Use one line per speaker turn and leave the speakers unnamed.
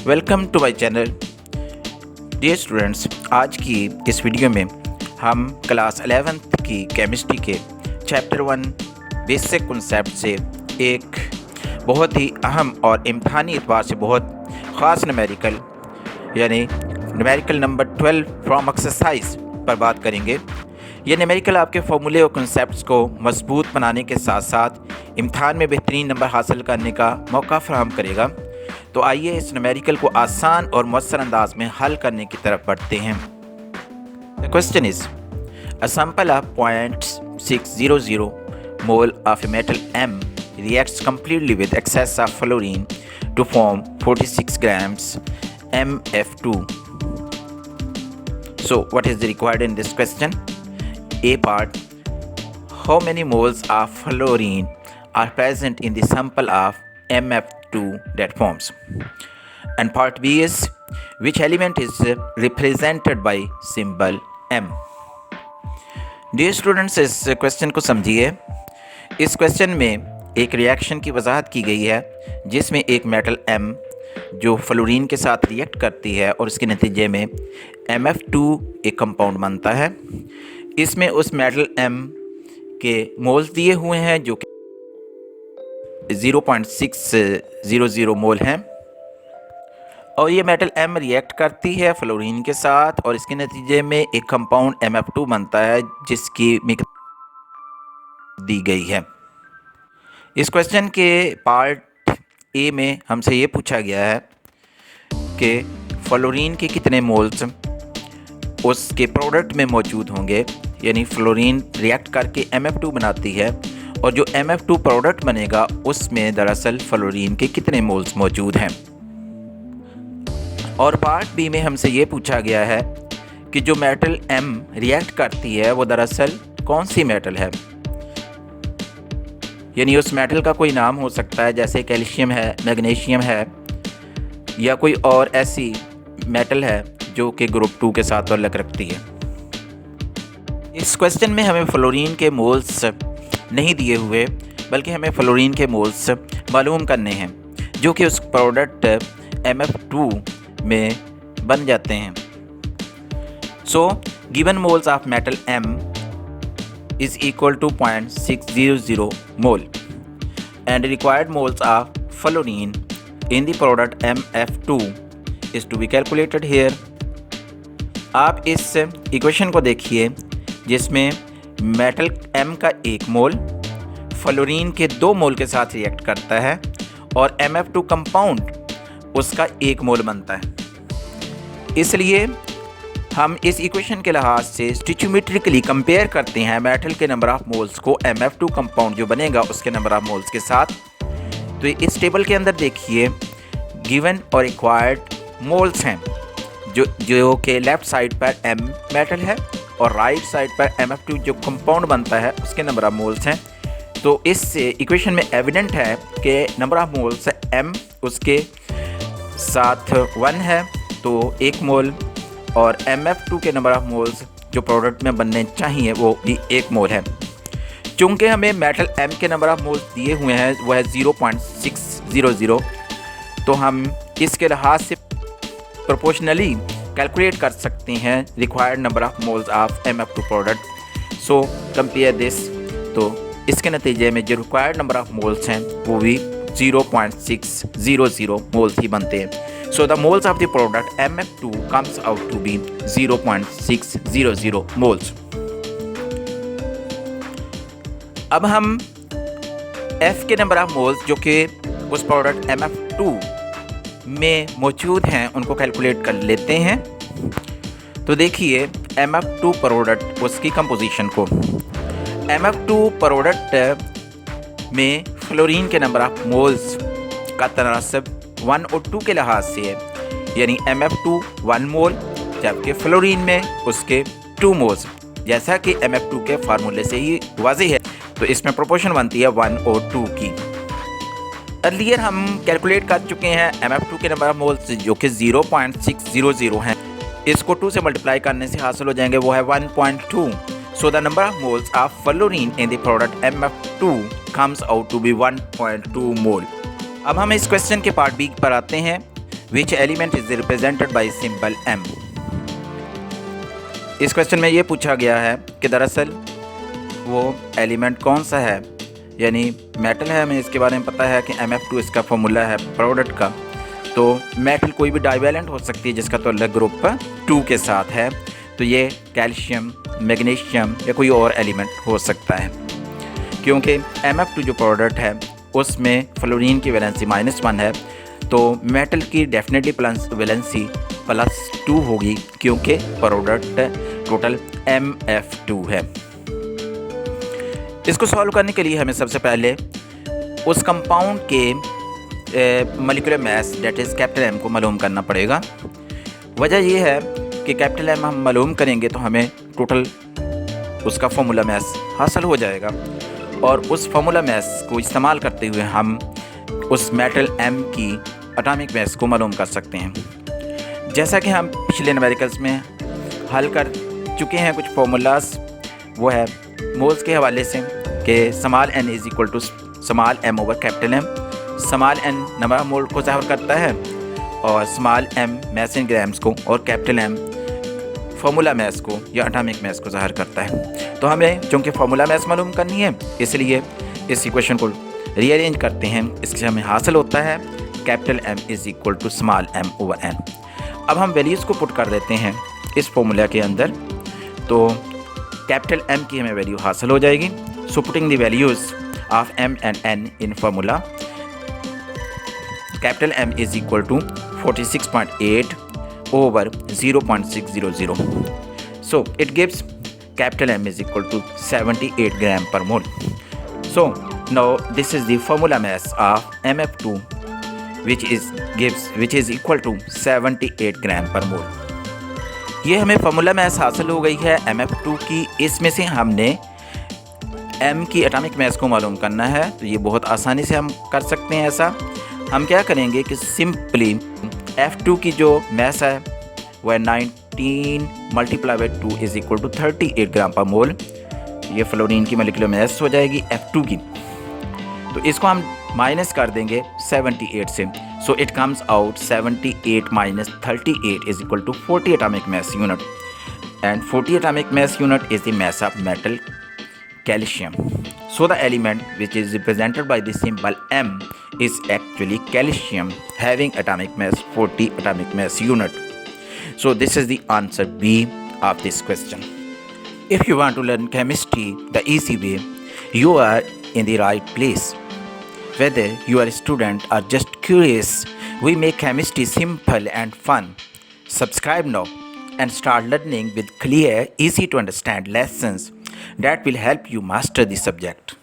Welcome to my channel. Dear students, आज की इस वीडियो में हम क्लास 11th की केमिस्ट्री के चैप्टर 1 बेसिक कॉन्सेप्ट से एक बहुत ही अहम और इम्तहानी एतबार से बहुत ख़ास न्यूमेरिकल यानी न्यूमेरिकल नंबर 12 फ्रॉम एक्सरसाइज पर बात करेंगे। ये न्यूमेरिकल आपके फॉर्मूले और कॉन्सेप्ट्स को मजबूत बनाने के साथ साथ इम्तहान में बेहतरीन नंबर हासिल करने का मौका फराहम करेगा। तो आइए इस न्यूमेरिकल को आसान और मौसर अंदाज में हल करने की तरफ बढ़ते हैं। The question is a sample of 0.600 mole of a metal M reacts completely with excess of fluorine to form 46 grams MF2. So what is required in this question? A part, how many moles of fluorine are present in the sample of MF2 that forms? And part B is, which element is represented by symbol M? Dear students, इस question को समझिए। इस question में एक reaction की वजाहत की गई है जिसमें एक मेटल M जो फ्लोरीन के साथ रिएक्ट करती है और इसके नतीजे में MF2 एक कंपाउंड बनता है। इसमें उस मेटल M के मोल्स दिए हुए हैं जो कि 0.600 मोल हैं और ये मेटल M रिएक्ट करती है फ्लोरीन के साथ और इसके नतीजे में एक कंपाउंड MF2 बनता है जिसकी मिकदार दी गई है। इस क्वेश्चन के पार्ट ए में हमसे ये पूछा गया है कि फ्लोरीन के कितने मोल्स उसके प्रोडक्ट में मौजूद होंगे, यानी फ्लोरीन रिएक्ट करके MF2 बनाती है और जो MF2 प्रोडक्ट बनेगा उसमें दरअसल फ्लोरीन के कितने मोल्स मौजूद हैं। और पार्ट बी में हमसे ये पूछा गया है कि जो मेटल M रिएक्ट करती है वो दरअसल कौन सी मेटल है, यानी उस मेटल का कोई नाम हो सकता है जैसे कैल्शियम है, मैग्नीशियम है या कोई और ऐसी मेटल है जो कि ग्रुप 2 के साथ ताल्लुक़ रखती है। इस क्वेश्चन में हमें फ्लोरीन के मोल्स नहीं दिए हुए बल्कि हमें फ्लोरीन के मोल्स मालूम करने हैं जो कि उस प्रोडक्ट MF2 में बन जाते हैं। So given moles of metal M is equal to 0.600 mole and required moles of fluorine in the product MF2 is to be calculated here. आप इस इक्वेशन को देखिए जिसमें मेटल M का 1 मोल फ्लोरीन के 2 मोल के साथ रिएक्ट करता है और MF2 कंपाउंड उसका 1 मोल बनता है। इसलिए हम इस इक्वेशन के लिहाज से स्टिचियोमेट्रिकली कंपेयर करते हैं मेटल के नंबर ऑफ मोल्स को MF2 कंपाउंड जो बनेगा उसके नंबर ऑफ मोल्स के साथ। तो इस टेबल के अंदर देखिए गिवन और रिक्वायर्ड मोल्स हैं जो कि लेफ़्ट साइड पर M मेटल है और राइट साइड पर MF2 जो कंपाउंड बनता है उसके नंबर ऑफ मोल्स हैं। तो इस इक्वेशन में एविडेंट है कि नंबर ऑफ मोल्स M उसके साथ 1 है तो 1 मोल और MF2 के नंबर ऑफ मोल्स जो प्रोडक्ट में बनने चाहिए वो भी 1 मोल है। चूँकि हमें मेटल M के नंबर ऑफ मोल्स दिए हुए हैं वो है 0.600, तो हम इसके लिहाज से प्रोपोर्शनली कैलकुलेट कर सकते हैं required number of moles of MF2 product. So compare this, तो इसके नतीजे में जो रिक्वायर्ड नंबर ऑफ मोल्स हैं वो भी 0.600 मोल्स ही बनते हैं। So the moles of the product MF2 comes out to be 0.600 moles. अब हम F के नंबर ऑफ मोल्स जो कि उस प्रोडक्ट MF2 में मौजूद हैं उनको कैलकुलेट कर लेते हैं। तो देखिए MF2 प्रोडक्ट उसकी कंपोजिशन को, MF2 प्रोडक्ट में फ्लोरीन के नंबर ऑफ मोल्स का तनासब 1 और 2 के लिहाज से है, यानी MF2 1 मोल जबकि फ्लोरीन में उसके 2 मोल्स, जैसा कि MF2 के फार्मूले से ही वाज़ेह है। तो इसमें प्रोपोर्शन बनती है 1 और 2 की। अर्लियर हम कैलकुलेट कर चुके हैं MF2 के नंबर ऑफ मोल्स जो कि 0.600 हैं। इसको 2 से मल्टीप्लाई करने से हासिल हो जाएंगे वो है 1.2। So the number of moles of fluorine in the product MF2 comes out to be 1.2 mole. अब हम इस क्वेश्चन के पार्ट बी पर आते हैं which element is represented by symbol M। इस क्वेश्चन में ये पूछा गया है कि दरअसल वो एलिमेंट कौन सा है, यानी मेटल है, हमें इसके बारे में पता है कि Mf2 इसका फॉर्मूला है प्रोडक्ट का। तो मेटल कोई भी डाइवेलेंट हो सकती है जिसका तल्लुक ग्रुप 2 के साथ है, तो ये कैल्शियम, मैग्नीशियम या कोई और एलिमेंट हो सकता है। क्योंकि Mf2 जो प्रोडक्ट है उसमें फ्लोरीन की वैलेंसी -1 है, तो मेटल की डेफिनेटली वैलेंसी +2 होगी क्योंकि प्रोडक्ट टोटल Mf2 है। इसको सॉल्व करने के लिए हमें सबसे पहले उस कंपाउंड के molecular mass that is capital M को मालूम करना पड़ेगा। वजह ये है कि कैपिटल M हम मालूम करेंगे तो हमें टोटल उसका फार्मूला मास हासिल हो जाएगा, और उस फार्मूला मास को इस्तेमाल करते हुए हम उस मेटल M की एटॉमिक मास को मालूम कर सकते हैं। जैसा कि हम पिछले न्यूमेरिकल्स में हल कर चुके हैं कुछ फार्मूलाज, वो है मोल्स के हवाले से कि small n is equal to small m over capital M। Small n number of mole को ज़ाहिर करता है और small m mass in grams को, और कैपिटल M फार्मूला मास को या एटॉमिक मास को ज़ाहिर करता है। तो हमें चूँकि फार्मूला मास मालूम करनी है, इसलिए इस इक्वेशन को रीअरेंज करते हैं। इससे हमें हासिल होता है capital M is equal to small m over n। अब हम वैल्यूज़ को पुट कर देते हैं इस फार्मूला के अंदर, तो कैपिटल M की हमें वैल्यू हासिल हो जाएगी। So putting the values of M and N in formula, capital M is equal to 46.8 over 0.600. So it gives capital M is equal to 78 gram per mole. So now this is the formula mass of Mf2 which is equal to 78 gram per mole. ये हमें formula mass हासिल हो गई है Mf2 की। इसमें से हमने M की एटॉमिक मास को मालूम करना है, तो ये बहुत आसानी से हम कर सकते हैं। ऐसा हम क्या करेंगे कि सिंपली F2 की जो मास है वह 19 multiply by 2 is equal to 38 gram per mole. ये फ्लोरीन की मॉलिक्यूलर मास हो जाएगी F2 की, तो इसको हम माइनस कर देंगे 78 से। So it comes out 78 minus 38 is equal to 40 atomic mass unit, and 40 atomic mass unit is the mass of metal calcium. So the element which is represented by the symbol M is actually calcium, having atomic mass 40 atomic mass unit. So this is the answer B of this question. If you want to learn chemistry the easy way, you are in the right place. Whether you are a student or just curious, we make chemistry simple and fun. Subscribe now and start learning with clear, easy to understand lessons that will help you master the subject.